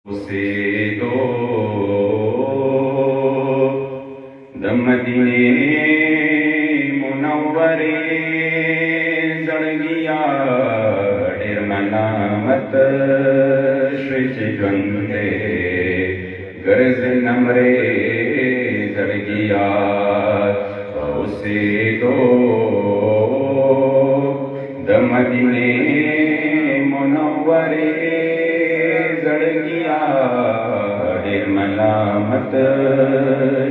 उसे दो दमदीने मुनव्वरे जड़गिया निर्मलामत श्रिच ज्वंदे गरज नमरे जड़गिया उसे दो दमदीने मुनव्वरे जड़गिया निर्मलामत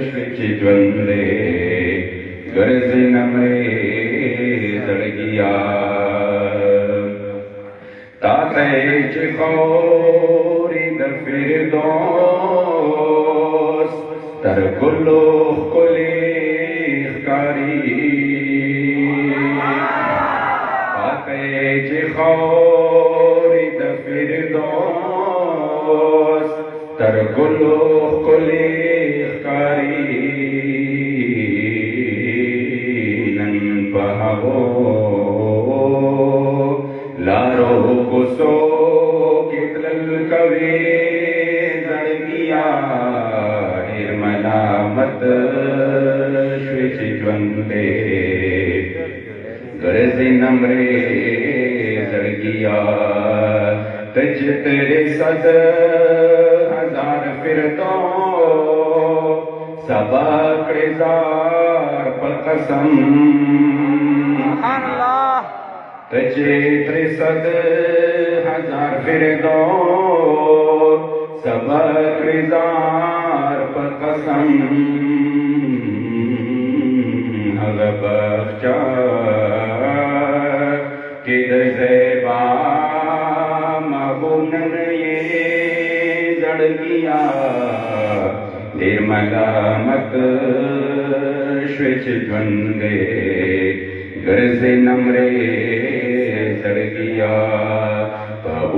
श्रिच ज्वंदे गरज नमरे जड़गिया तातैच खौरिद फिरदौस तरकुलो कुलेकारी तातैच खौरिद फिरदौस तरकुलो कुलेकारी नन पहावो लारो कुसो कितल कवे जड़गिया निर्मलामत श्रिच ज्वंदे गरज नमरे जड़गिया तज तेरे सद हजार फिरतो सबा क्रेजार पर कसम तजे त्रिसद हजार फिरदो सब क्रिजार पर कसम हग बख्शा किद ज़ेबा मगुनन ये जड़गिया निर्मलामत श्रिच ज्वंदे गरज नमरे जड़गिया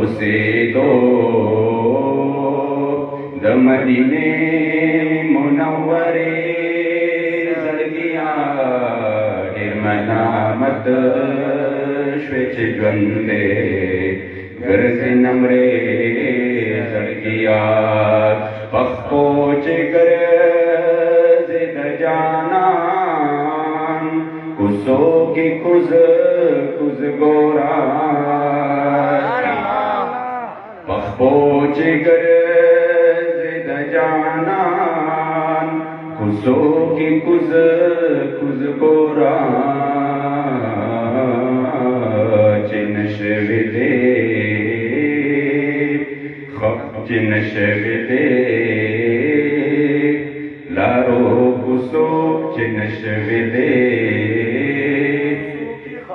उसे दो दमदीने मुनव्वरे जड़गिया निर्मलामत श्रिच ज्वंदे गरज नमरे जड़गिया पखोच गरज न जाना कुसो की कुज कुज गोरा पखोच गरज न जाना कुसो की कुज कुज गोरा चिनश विदे चिनश विदे लारो कुसो चिनश विदे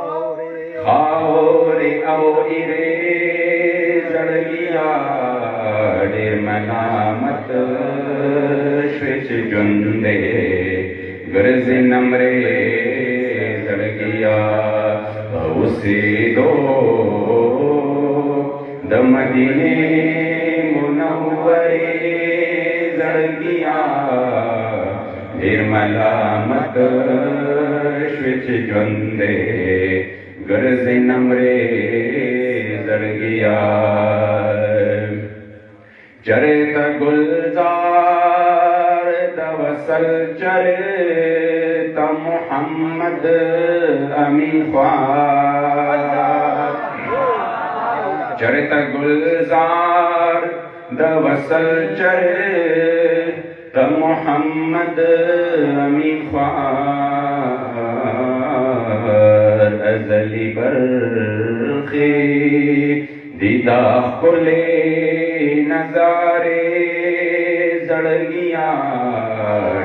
खाओरे आओ इरे जड़गिया निर्मलामत श्रिच ज्वंदे गरज नमरे जड़गिया उसे दो दमदीने मुनव्वरे जड़गिया निर्मलामत श्रिच ज्वंदे गरज नमरे जड़गिया चरित गुलजार दवसल चरित मुहम्मद अमीन ख्वार चरित गुलजार दवसल चरित मुहम्मद अमीन ख्वार अजली बरखी दीदा खुले नजारे जड़गिया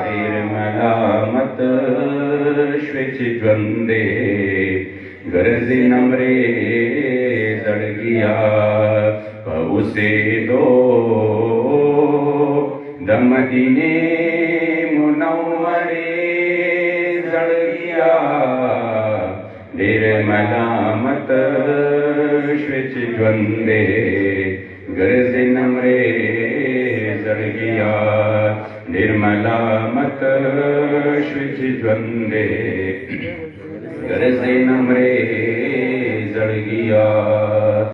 निर्मलामत श्रिच ज्वंदे गरज नमरे जड़गिया उसे दो दमदीने मुनव्वरे जड़गिया निर्मलामत श्रिच ज्वंदे गरज नमरे जड़गिया निर्मलामत श्रिच ज्वंदे गरज नमरे जड़गिया।